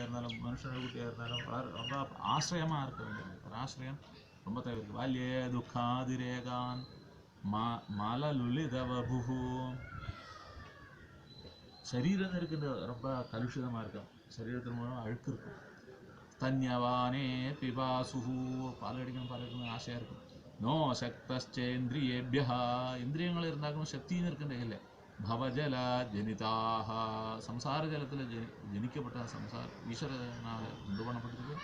കുട്ടിയായിരുന്നാലും മനുഷ്യരുടെ കുട്ടിയായിരുന്നാലും വളരെ ரொம்ப ஆசிரியமாக இருக்க வேண்டியது. ஒரு ஆசிரியம் ரொம்ப தேவை இருக்குது. ബാല്യേ ദുഃഖാതിരേകാൻ மலலுளிதவபுகு. சரீரம் இருக்கின்ற ரொம்ப கலுஷிதமாக இருக்கும், சரீரத்தின் மூலம் அழுக்கு இருக்கும். தன்யவானே பிபாசுஹு, பால் அடிக்கணும் ஆசையாக இருக்கும். நோ சக்தேந்திரியேபியா, இந்திரியங்கள் இருந்தாலும் சக்தியும் இருக்கின்ற ഭവജല ജനിതാഹ, സംസാര ജലത്തിൽ ജനിക്കപ്പെട്ട സംസാര ഈശ്വരനാണ് കൊണ്ടുപോകപ്പെട്ടിരിക്കുന്നത്.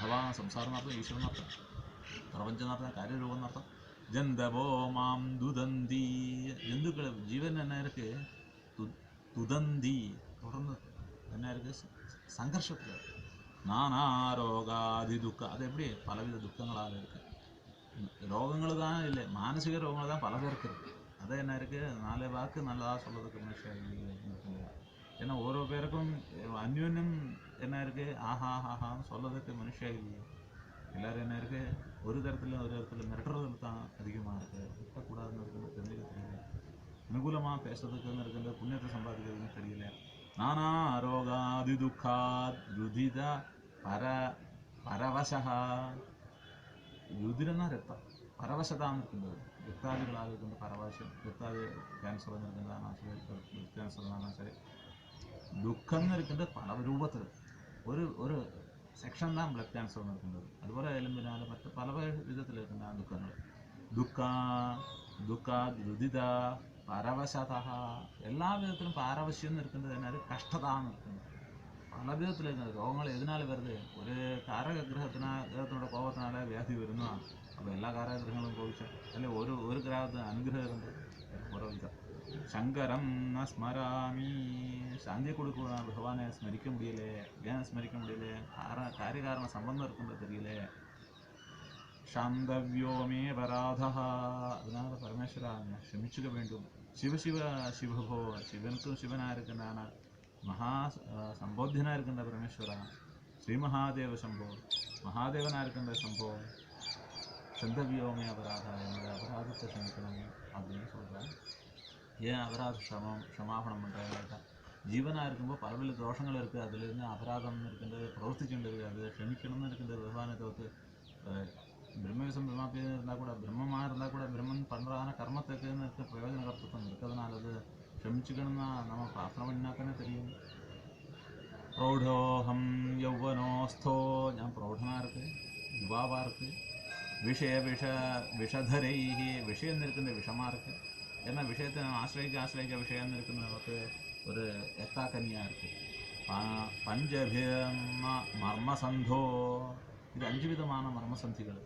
ഭവ സംസാരം എന്നർത്ഥം, ഈശ്വരനർത്ഥം, പ്രപഞ്ചനർത്ഥം, കാര്യരൂപം എന്നർത്ഥം. ജന്തവോ മാം ദുദന്തി, ജന്തുക്കൾ ജീവൻ എന്നാ ഇருக்கு തുദന്തി, തുടർന്ന് എന്നാ இருக்கு സംഘർഷത്തിൽ. നാനാരോഗാദി ദുഃഖ, അത് எப்படி பலவித துக்கங்களால் இருக்கு. ரோகங்கள் தான் இல்லை, மானசிக ரோகங்கள் தான் பல பேருக்கு இருக்கு. அது என்ன இருக்குது, 4 வாக்கு நல்லதாக சொல்கிறதுக்கு மனுஷன் இருக்குங்க. ஏன்னா ஓரோ பேருக்கும் அந்யோன்யம் என்ன இருக்குது, ஆஹா ஆஹான்னு சொல்கிறதுக்கு மனுஷன் இல்லையே. எல்லோரும் என்ன இருக்குது, ஒரு இடத்துல மிரட்டுறதுல தான் அதிகமாக இருக்குது. இருக்கக்கூடாதுன்னு இருக்குது, தெரிஞ்சுக்க தெரியல. அனுகூலமாக பேசுறதுக்குன்னு இருக்குது, புண்ணியத்தை சம்பாதிக்கிறதுன்னு தெரியல. நானா ரோகாதி துக்காத் ருதித பரவசா, രുതിരെന്ന രക്തം, പരവശതാന്ന് നിൽക്കുന്നത് രക്താദികളാൽ നിൽക്കുന്ന പരവശം. രക്താദി ക്യാൻസർ നിൽക്കുന്നതാണ്, ക്യാൻസർ എന്നാണ്. ശരി, ദുഃഖം നിൽക്കുന്നത് പല രൂപത്തിൽ. ഒരു സെക്ഷൻ தான் ബ്ലഡ് ക്യാൻസർ നിൽക്കുന്നത്. അതുപോലെ എലുമ്പിനാൽ മറ്റ് പല വിധത്തിൽ നിൽക്കുന്ന ദുഃഖങ്ങൾ. ദുഃഖ രുതിത പരവശത, എല്ലാ വിധത്തിലും പാരവശ്യം നിൽക്കുന്നത് തന്നെ ഒരു കഷ്ടത നിൽക്കുന്നത്. പല വിധത്തിലേക്ക് രോഗങ്ങൾ എതിനാൽ വരുന്നത്, ഒരു കാരഗ്രഹത്തിനോട് കോപത്തിനാലെ വ്യാധി വരുന്നതാണ്. അപ്പോൾ എല്ലാ കാരഗ്രഹങ്ങളും കോപിച്ച അല്ലെ, ഒരു ഗ്രഹത്തിന് അനുഗ്രഹമുണ്ട് ഓരോ വിധം. ശങ്കരം ന സ്മരാമി, ശാന്തിയെ കൊടുക്കുക ഭഗവാനെ സ്മരിക്ക മുടിയല്ലേ, ஏன் ஸ்மரிக்க முடியல, കാര്യകാരണ സംബന്ധം இருக்குന്നത് தெரியல. ശാന്തവ്യോമേ പരാധ, അതിനാൽ പരമേശ്വര ക്ഷമിച്ചുക വേണ്ടും. ശിവഭോ, ശിവനുക്കും ശിവനായിരിക്കുന്നതാണ്, മഹാസംബോധ്യനാ இருக்கின்ற பரமேஸ்வரா. ஸ்ரீ மகாதேவ சம்போ, மகாதேவனா இருக்கின்ற சம்போ. சந்தவியோமே அபராதா, என்னுடைய அபராதத்தை க்ஷமிக்கணும் அப்படின்னு சொல்கிறேன். ஏன் அபராத க்ஷமாபணம் பண்ணுறேன், ஜீவனாக இருக்கும்போது பலவித தோஷங்கள் இருக்குது, அதுலேருந்து அபராதம் இருக்கின்றது, பிரவர்த்திக்கின்றது, அது க்ஷமிக்கணும்னு இருக்கின்றது. பகவானை தவிர்த்து பிரம்மவிசம் பிரம்மாப்பியம் இருந்தால் கூட, பிரம்மமாக இருந்தால் கூட பிரம்மன் பண்ணுறதான கர்மத்துக்குன்னு இருக்க பிரயோஜன கர்த்தம் இருக்கிறதுனால அது ക്ഷമിച്ചുകണമെന്ന് നമ്മൾ പ്രാർത്ഥന பண்ணாக்கனே தெரியும். പ്രൗഢോഹം യൗവനോസ്ഥോ, ഞാൻ പ്രൗഢനാக இருக்கு, യുവാവാக இருக்கு. விஷதரை, விஷயம் இருக்கின்ற விஷமாக இருக்கு. ஏன்னா விஷயத்தை ஆசிரியக்க விஷயம் இருக்கிறவங்களுக்கு ஒரு எத்தாக்கன்னியாக இருக்கு. பஞ்சபிரம்ம மர்மசந்தோ, இது 5 விதமான மர்மசந்திகள்.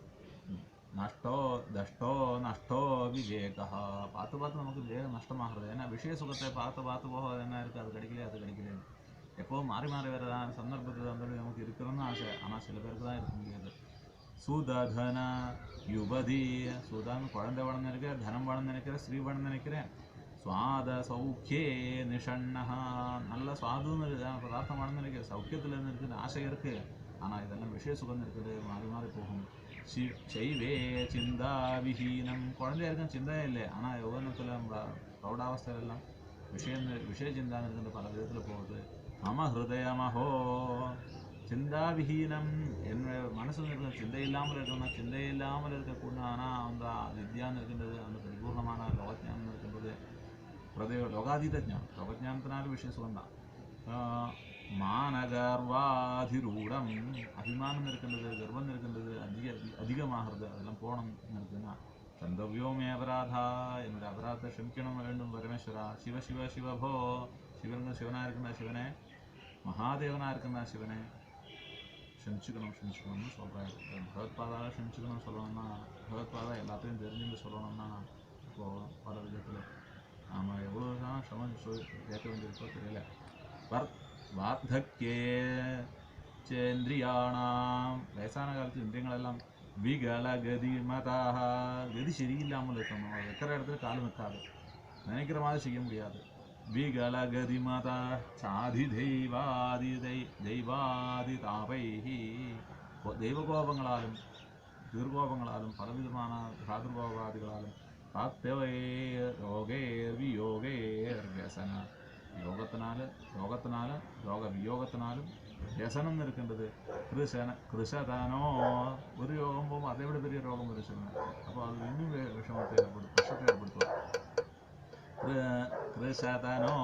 நஷ்டோ தஷ்டோ நஷ்டோ விவேகா, பார்த்து நமக்கு விவேகம் நஷ்டமாகிறது. ஏன்னா விஷய சுகத்தை பார்த்து போக என்ன இருக்குது, அது கிடைக்கல. எப்போவும் மாறி வர சந்தர்ப்பத்தில் வந்து நமக்கு இருக்கிறோன்னு ஆசை, ஆனால் சில பேருக்கு தான் இருக்க முடியாது. சுதன யுவதி, சுதான்னு குழந்தை வேணும்னு நினைக்கிறேன், தனம் வேணும்னு நினைக்கிறேன், ஸ்ரீ வேணும்னு நினைக்கிறேன். சுவாத சௌக்கியே நிஷண்ணா, நல்ல சுவாதுன்னு பதார்த்தம் வேணும்னு நினைக்கிறேன், சௌக்கியத்தில் இருந்து இருக்குது, ஆசை இருக்குது. ஆனால் இதெல்லாம் விஷய சுகம் இருக்குது, மாறி போகும். ശൈവേ ചിന്താവിഹീനം, കുഴந்தையாக இருக்கும் சிந்தையே இல்லை, ஆனால் யௌவனத்தில் பிரௌடாவஸ்தையிலெல்லாம் விஷயச்சிந்தா இருக்கின்ற பல விதத்தில் போகுது. மம ஹிருதயமஹோ சிந்தாவிஹீனம், என்னுடைய மனசில் இருக்கிற சிந்தை இல்லாமல் இருக்கணும், சிந்தை இல்லாமல் இருக்கக்கூடாது. ஆனால் அந்த வித்யான்னு இருக்கின்றது, அந்த பரிபூர்ணமான லோகஜானம் இருக்கின்றது. லோகாதீத ஞானம், லோகஜானத்தினாலும் விஷய சுகம் தான். மானகர்வாதிரூடம், அபிமானம் இருக்கின்றது, கர்வம் இருக்கின்றது, அதிகமாகிறது, அதெல்லாம் போகணும்னு இருக்குன்னா. சந்தவ்யோமே அபராதா, என்னுடைய அபராதத்தை க்ஷமிக்கணும் வேண்டும் பரமேஸ்வரா. சிவபோ, சிவனாக இருக்கின்ற சிவனே, மகாதேவனாக இருக்கின்ற சிவனே, க்ஷமிச்சுக்கணும்னு சொல்கிறேன். பகவத்பாதாவை க்ஷமிச்சுக்கணும்னு சொல்லணும்னா, பகவத்பாதா எல்லாத்தையும் தெரிஞ்சுன்னு சொல்லணும்னா, இப்போது பல விதத்தில் நாம் எவ்வளோ தான் கேட்க வேண்டியிருக்கோ தெரியல. വാർദ്ധക്യേ ചേന്ദ്രിയാണാം, വയസ്സാന കാലത്ത് ഇന്ദ്രിയങ്ങളെല്ലാം വികളഗതിമതാഹ, ഗതി ശരിയില്ലാமல் இருக்கணும், வைக்கிற இடத்துல கால் நிற்காது, நினைக்கிற மாதிரி செய்ய முடியாது. விகளகதிமதா சாதி தெய்வாதி தாபைஹி, ദൈവകോപങ്ങളാലും ദീർഘോപങ്ങളാലും പലവിധமான ഭ്രാതൃകോപാദികളാലും പ്രാപ്തവേ രോഗേർവിയോഗേർവ്യസന, രോഗവിയോഗത്തിനാലും വ്യസനം എന്ന് ഇരിക്കേണ്ടത് കൃഷതാനോ ഒരു രോഗം പോകുമ്പോൾ അതേവിടെ വലിയ രോഗം വരിച്ചിരുന്നു. അപ്പോൾ അത് இன்னுം വിഷമത്തെ ഏർപ്പെടുത്തും, പ്രശ്നത്തെ ഏർപ്പെടുത്തുക. കൃഷതാനോ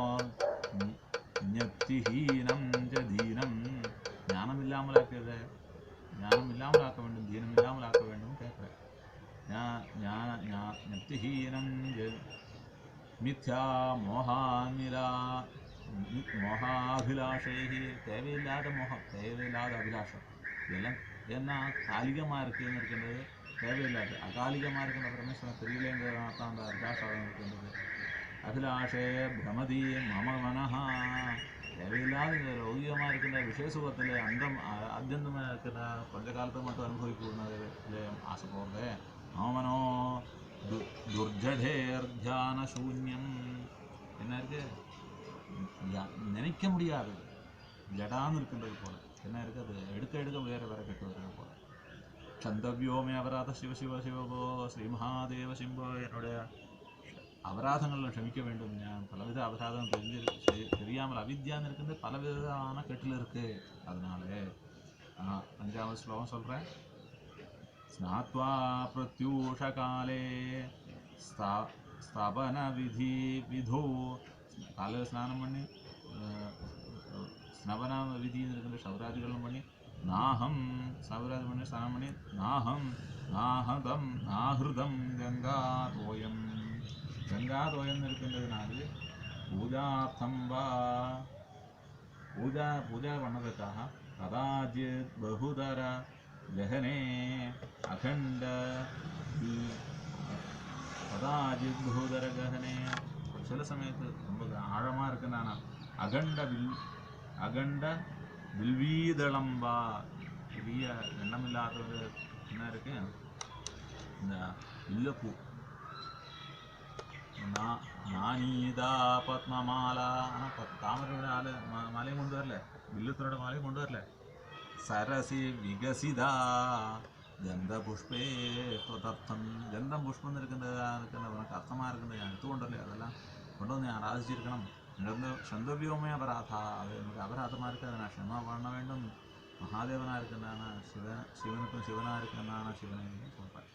ജ്ഞപ്തിഹീനം ദീനം, ஞானமில்லாமலாக்கியது, ஞானமில்லாமலாக்க வேண்டும், தீனமில்லாமலாக்க வேண்டும் கேட்குறேன். ஞப்திஹீனம் மித்யா மோகாபிலாஷை, தேவையில்லாத மோகம், தேவையில்லாத அபிலாஷம், இதெல்லாம் ஏன்னா காலிகமாக இருக்குன்னு இருக்கின்றது. தேவையில்லாது அகாலிகமாக இருக்கின்ற பரமேஸ்வரன் தெரியலேங்கிறதான் அந்த அபிலாஷம் இருக்கின்றது. அபிலாஷே பிரமதி மம மனஹா, தேவையில்லாத இந்த லௌகிகமாக இருக்கின்ற விஷய சுகத்தில் அத்தியந்தமாக இருக்கிற கொஞ்ச காலத்தை மட்டும் அனுபவிக்கூடாது ஆசை போகிறது. மமனோ துர்ஜடேர் தியான சூன்யம், என்ன இருக்கு, நினைக்க முடியாது ஜடான்னு இருக்கின்றது போல என்ன இருக்குது, அது எடுக்க எடுக்க வேறு வேறு கெட்டு வருகிறது போல. சந்தவியோமே அபராத சிவ சிவ சிவகோ ஸ்ரீ மகாதேவ சிம்போ, என்னுடைய அபராதங்களை க்ஷமிக்க வேண்டும். ஞான் பலவித அபராதம் தெரியாமல் அவித்யான்னு இருக்குது, பலவிதமான கெட்டில் இருக்குது. அதனால 5வது ஸ்லோகம் சொல்கிறேன். ஸ்நாத்வா பிரத்யூஷ காலே ஸ்தாபன விதோ, காலையில் ஸ்நானம் பண்ணி ஸ்னபன விதின்னு இருக்கின்ற சௌராதிகளும் பண்ணி, நாஹம் சௌராதி பண்ணி ஸ்நானம் பண்ணி, நாஹதம் கங்கா தோயம், கங்காதோயம் இருக்கின்றதுனால பூஜார்த்தம் வா, பூஜா பண்ணதுக்காக கதாச்சித் பகுதர கஹனே அகண்ட, கதாச்சித் பகுதர கஹனே, சில சமயத்து ரொம்ப ஆழமாக இருக்குன்னா அகண்ட வில்வீதளம்பா, பெரிய எண்ணமில்லாதது என்ன இருக்கு, இந்த இல்லப்பூ, നാനീതാ പത്മമാല, താമരയുടെ മാലയും കൊണ്ടുവരല്ലേ, വില്ലുത്തരുടെ മാലയും കൊണ്ടുവരല്ലേ. സരസി വികസിത ഗന്ധപുഷ്പേ ത്വതർത്ഥം, ഗന്ധം പുഷ്പം നിൽക്കുന്നത് ഉനക്ക് അർത്ഥமாக இருக்குது, ഞാൻ எடுத்துக்கொண்டല്ലേ, அதெல்லாம் கொண்டு வந்து நான் ஆராதிச்சிருக்கணும். சந்தவியோமே அபராதா, அது எனக்கு அபராதமாக இருக்குது, அதை நான் க்ஷமா பண்ண வேண்டும். மகாதேவனாக இருக்கின்றான சிவனுக்கும் சிவனாக இருக்கின்றான சிவனை சொல்கிறேன்.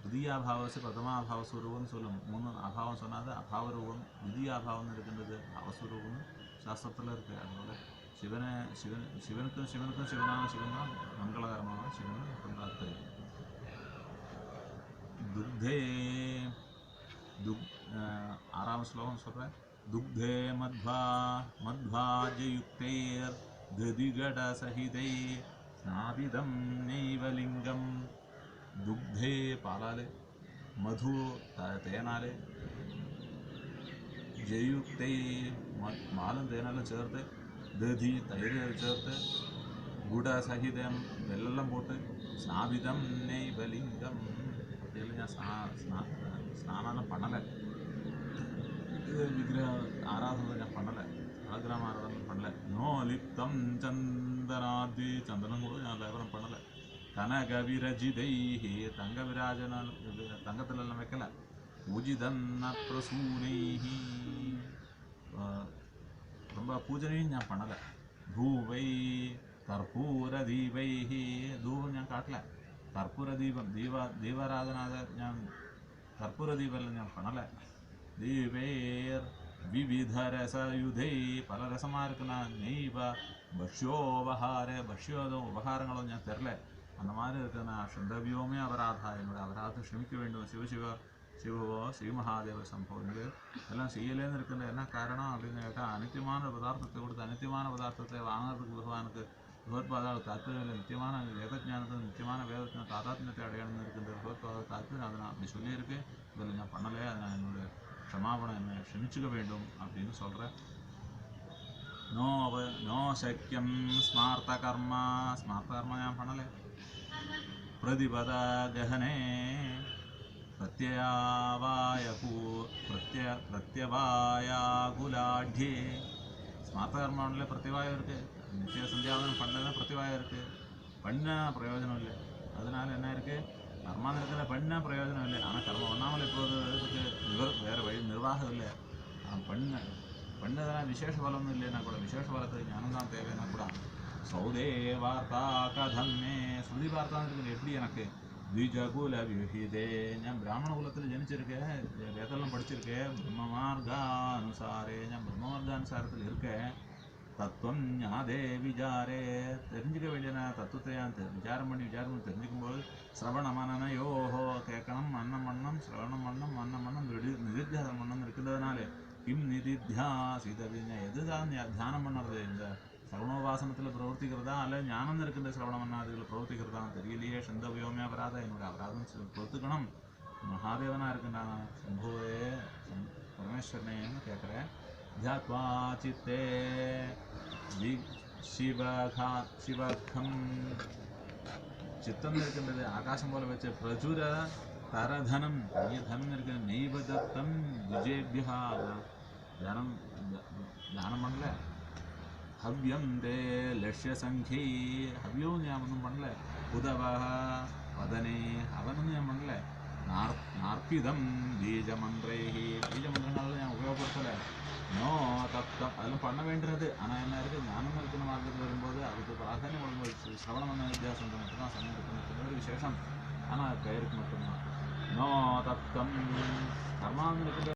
ദ്വിതീയാഭാവസ് പ്രഥമാഭാവസ്വരൂപം சொல்லும். 3 அபாவம் சொன்னாது அபாவரூபம், ദ്വിതീയാഭാவம் இருக்கின்றது அவஸ்வரூபம் சாஸ்திரத்தில் இருக்குது. அதனால சிவனுக்கும் சிவனான சிவன் தான் மங்களகரமான சிவன் கொண்டாடுறது. துக்தே 6வது ஸ்லோகம் சொல்கிறேன். துக்தே மத்வாஜயுக்தேர் கதிகட சகிதை ஸ்நாபிதம் நைவலிங்கம், दुग्धे पालाले, मधु തേനാല്, ജയുക്തേ മാലും തേനാലും ചേർത്ത്, ദധി തൈര് ചേർത്ത്, ഗുഡസഹിതം വെള്ളം പോട്ട്, സ്നാപിതം നൈവലിംഗം, ഇതിൽ ഞാൻ സ്നാനം പണല, വിഗ്രഹ ആരാധന ഞാൻ പണല, ആഗ്രഹം ആരാധന പണല. നോ ലിപ്തം ചന്ദനാദി, ചന്ദനം കൂടെ ഞാൻ ലേപനം പണല. கனக விரஜிதைஹி, தங்க விராஜன தங்கத்திலெல்லாம் வைக்கல. பூஜிதன்ன பிரசூனைஹி, ரொம்ப பூஜனையும் ഞാൻ பண்ணலை. ധൂവൈ കർപ്പൂര ദീപൈഹി, ധൂപം ഞാൻ കാട്ടില്ല. കർപ്പൂര ദീപം ദീപാരാധന ഞാൻ കർപ്പൂര ദീപമെല്ലാം ഞാൻ பண்ணல. ദീപേർ വിവിധ രസയുധൈ, പല രസமாக இருக்குன்னா, நெய்வ பஷ்யோபகார, பஷ்யோதும் உபகாரங்களும் ഞാൻ தரல. அந்த மாதிரி இருக்குன்னா சந்தவியோமே அபராதா, என்னுடைய அபராதத்தை க்ஷமிக்க வேண்டும். சிவவோ ஸ்ரீ மகாதேவ சம்பவம், இது எல்லாம் செய்யலேன்னு இருக்கின்ற என்ன காரணம் அப்படின்னு கேட்டால், அனித்தியமான பதார்த்தத்தை கொடுத்து அனித்தியமான பதார்த்தத்தை வாங்கிறதுக்கு பகவானுக்கு பகவத்பாதாவில் தாத்பரியம் இல்லை. நித்தியமான வேதஜானத்தை, நித்தியமான வேதத்தின தாதாத்மியத்தை அடையணும்னு இருக்கின்ற பகவத்பாத தாத்பரியம் அதை நான் அப்படி சொல்லியிருக்கேன். இதில் நான் பண்ணலை, அதை நான் என்னுடைய க்ஷமாபணம் என்னை க்ஷமிச்சுக்க வேண்டும் அப்படின்னு சொல்கிறேன். நோ சக்கியம் ஸ்மார்த்த கர்மா ഞാൻ பண்ணலை. പ്രതിപദ ഗഹനേ பிரத்யவாயாகுலாட்யே, ஸ்மார்த்த கர்மாவில் பிரத்யவாயம் இருக்குது. நித்திய சந்தியாவனம் பண்ணல பிரத்யவாயம் இருக்குது. பண்ண பிரயோஜனம் இல்லை. அதனால என்ன இருக்குது, கர்மாவில் இருக்கிற பண்ண பிரயோஜனம் இல்லை. ஆனால் கர்மம் ஒன்றாமல் இப்போது இதுக்கு வேறு வழி நிர்வாகம் இல்லை. பண்ணதெல்லாம் விசேஷ பலம்னு இல்லைன்னா கூட, விசேஷ பலத்துக்கு ஞானம் தான் தேவைன்னா கூட சௌதே வார்த்தா கதம்மே ஸ்ருதி வார்த்தான்னு எப்படி எனக்கு ദ്വിജകുല വിഹിതേ ഞാൻ ബ്രാഹ്മണ കുലത്തിൽ ജനിച്ചിരിക്കேன் വേദമെല്ലാം പഠിച്ചിരിக்கேன் ബ്രഹ്മമാർഗാനുസാരേ ഞാൻ ബ്രഹ്മമാർഗാനുസാരത്തിൽ இருக்கேன் தத்துவம் ஞாதே விசாரே தெரிஞ்சுக்க வேண்டிய தத்துவத்தை விசாரம் பண்ணி தெரிஞ்சுக்கும்போது சிரவண மனநயோஹோ கேட்கணும் மன்னம் மன்னம் சிரவணம் மன்னம் மன்னம் மன்னம் நிதித்தியாசனம் மன்னம் இருக்கிறதுனால கிம் நிதித்தியாசிதவின எதுதான் தியானம் பண்ணுறது இந்த சரவணோபாசனத்தில் பிரவர்த்திக்கிறதா அல்ல ஞானம் இருக்கின்ற சிரவண மன்னாதிகள் பிரவர்த்திக்கிறதா தெரியலையே சந்த உபயோகமே அபராதம் என்னோட அபராதம் பொறுத்துக்கணும் மகாதேவனாக இருக்கின்றான் சம்புவே பரமேஸ்வரனேன்னு கேட்குறேன் ध्यात्वा चित्ते शिवखम சித்தம் இருக்கின்றது ஆகாசம் போல வச்ச பிரச்சுர தரதனம் பெரிய தனம் இருக்கிற நெய்வதத்தம் விஜேபியா தானம் தானம் பண்ணல ஹவ்யம் தே லட்சிய சங்கி ஹவ்யவும் ஞாபகம் பண்ணல உதவ வதனே அவனும் ஞாபகம் பண்ணல நார்ப்பிதம் பீஜமந்திரைஹி பீஜமந்திரங்கள் ஞாபகம் உபயோகப்படுத்தலை நோ தப்தம் அதெல்லாம் பண்ண வேண்டியது ஆனால் என்ன இருக்குது ஞானம் இருக்கிற மார்க்கத்தில் வரும்போது அதுக்கு பிராதானியம் கொடுக்கும்போது சிரவண மன்ன வித்தியாசம் மட்டும்தான் சமயம் இருக்குன்னு ஒரு விசேஷம் ஆனால் பெயருக்கு மட்டும்தான் நோ தப்தம் கர்மாவில் இருக்கிற